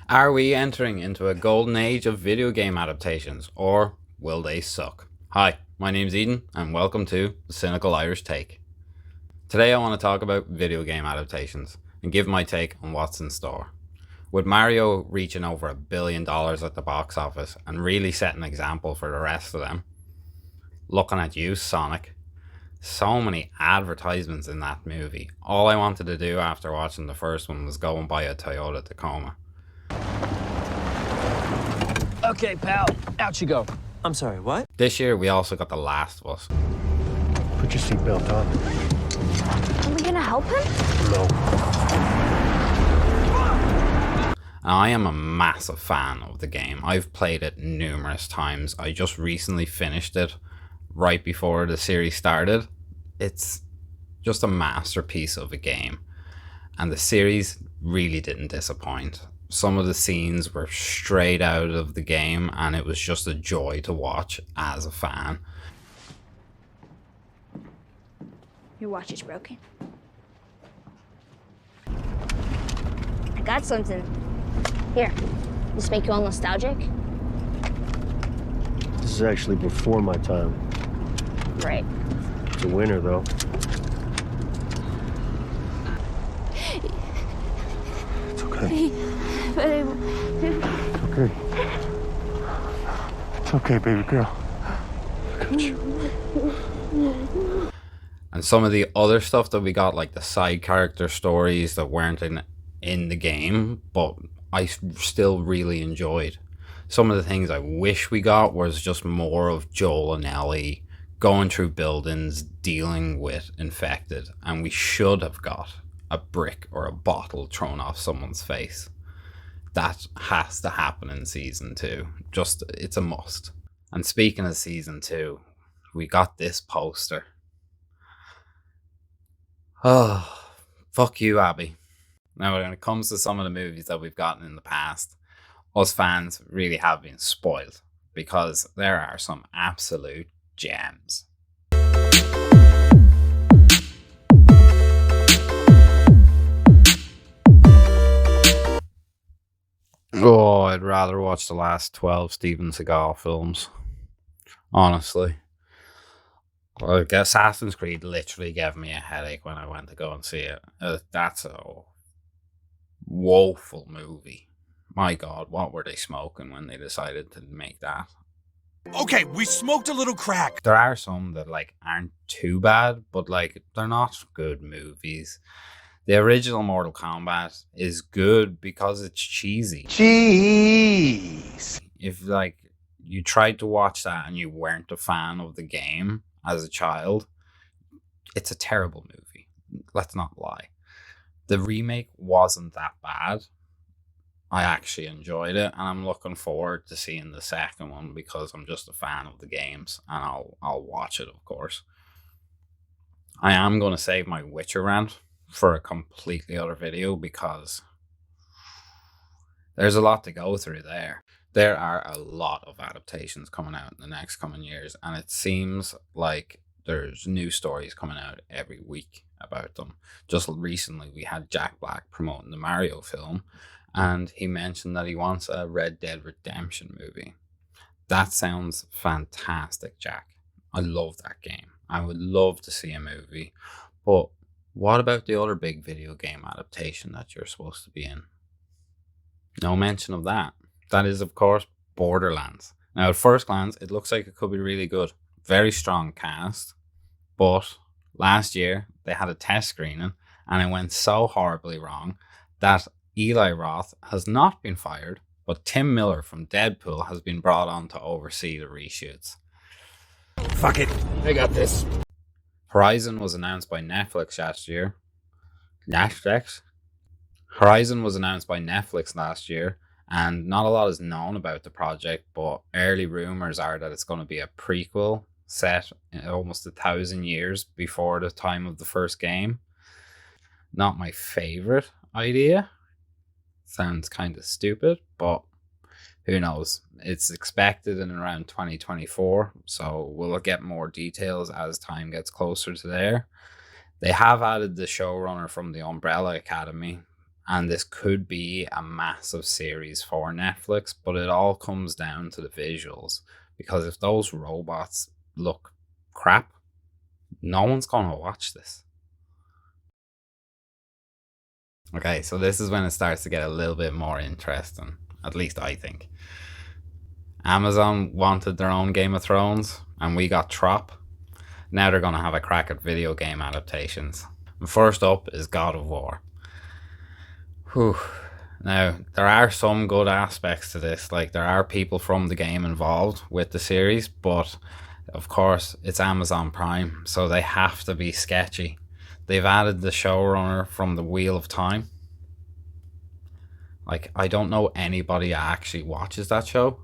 Are we entering into a golden age of video game adaptations, or will they suck? Hi, my name's Eden, and welcome to the Cynical Irish Take. Today I want to talk about video game adaptations and give my take on what's in store. With Mario reaching over $1 billion at the box office and really setting an example for the rest of them, looking at you, Sonic, so many advertisements in that movie. All I wanted to do after watching the first one was go and buy a Toyota Tacoma. Okay, pal, out you go. I'm sorry, what? This year we also got The Last of Us. Put your seatbelt on. Are we gonna help him? No. I am a massive fan of the game. I've played it numerous times. I just recently finished it right before the series started. It's just a masterpiece of a game. And the series really didn't disappoint. Some of the scenes were straight out of the game, and it was just a joy to watch as a fan. Your watch is broken. I got something. Here, this make you all nostalgic? This is actually before my time. Right. It's a winner, though. It's okay. But It's okay. It's okay, baby girl. I got you. And some of the other stuff that we got, like the side character stories that weren't in the game, but I still really enjoyed. Some of the things I wish we got was just more of Joel and Ellie going through buildings, dealing with infected, and we should have got a brick or a bottle thrown off someone's face. That has to happen in season 2. Just, it's a must. And speaking of season 2, we got this poster. Oh, fuck you, Abby. Now, when it comes to some of the movies that we've gotten in the past, us fans really have been spoiled because there are some absolute gems. Oh, I'd rather watch the last 12 Steven Seagal films. Honestly. Like, Assassin's Creed literally gave me a headache when I went to go and see it. That's a woeful movie. My God, what were they smoking when they decided to make that? Okay, we smoked a little crack. There are some that aren't too bad, but they're not good movies. The original Mortal Kombat is good because it's cheesy. Jeez. If you tried to watch that and you weren't a fan of the game as a child, it's a terrible movie. Let's not lie. The remake wasn't that bad. I actually enjoyed it, and I'm looking forward to seeing the second one because I'm just a fan of the games, and I'll watch it, of course. I am going to save my Witcher rant for a completely other video because there's a lot to go through there. There are a lot of adaptations coming out in the next coming years, and it seems like there's new stories coming out every week about them. Just recently we had Jack Black promoting the Mario film, and he mentioned that he wants a Red Dead Redemption movie. That sounds fantastic, Jack. I love that game. I would love to see a movie. But what about the other big video game adaptation that you're supposed to be in? No mention of that. That is, of course, Borderlands. Now, at first glance, it looks like it could be really good. Very strong cast. But last year, they had a test screening, and it went so horribly wrong that Eli Roth has not been fired, but Tim Miller from Deadpool has been brought on to oversee the reshoots. Fuck it. I got this. Horizon was announced by Netflix last year. Horizon was announced by Netflix last year, and not a lot is known about the project, but early rumors are that it's going to be a prequel set almost 1,000 years before the time of the first game. Not my favorite idea. Sounds kind of stupid, but who knows? It's expected in around 2024, so we'll get more details as time gets closer to there. They have added the showrunner from the Umbrella Academy, and this could be a massive series for Netflix, but it all comes down to the visuals, because if those robots look crap, no one's going to watch this. Okay, so this is when it starts to get a little bit more interesting, at least I think. Amazon wanted their own Game of Thrones, and we got Trop. Now they're going to have a crack at video game adaptations. And first up is God of War. Whew. Now, there are some good aspects to this, like there are people from the game involved with the series, but of course it's Amazon Prime, so they have to be sketchy. They've added the showrunner from the Wheel of Time. Like, I don't know anybody that actually watches that show,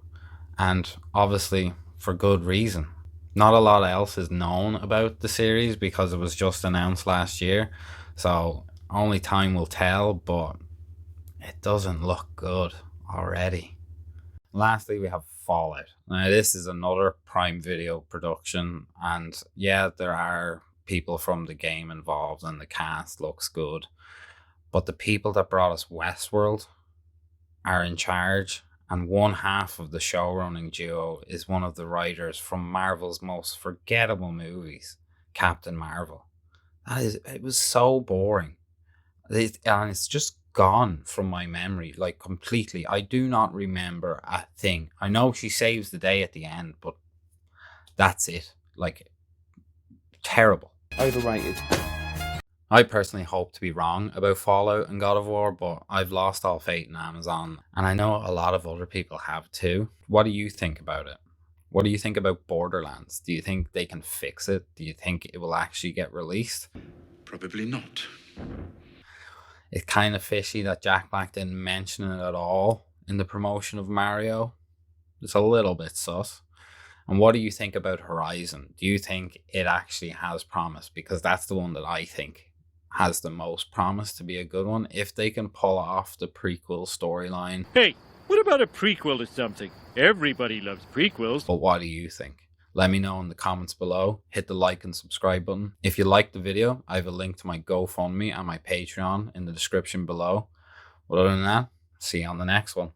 and obviously for good reason. Not a lot else is known about the series because it was just announced last year, so only time will tell, but it doesn't look good already. Lastly, we have Fallout. Now, this is another Prime Video production, and yeah, there are people from the game involved and the cast looks good, but the people that brought us Westworld are in charge, and one half of the showrunning duo is one of the writers from Marvel's most forgettable movies, Captain Marvel. It was so boring. And it's just gone from my memory, like completely. I do not remember a thing. I know she saves the day at the end, but that's it. Like, terrible. Overrated. I personally hope to be wrong about Fallout and God of War, but I've lost all faith in Amazon, and I know a lot of other people have too. What do you think about it? What do you think about Borderlands? Do you think they can fix it? Do you think it will actually get released? Probably not. It's kind of fishy that Jack Black didn't mention it at all in the promotion of Mario. It's a little bit sus. And what do you think about Horizon? Do you think it actually has promise? Because that's the one that I think has the most promise to be a good one, if they can pull off the prequel storyline. Hey, what about a prequel to something? Everybody loves prequels. But what do you think? Let me know in the comments below. Hit the like and subscribe button. If you liked the video, I have a link to my GoFundMe and my Patreon in the description below. But other than that, see you on the next one.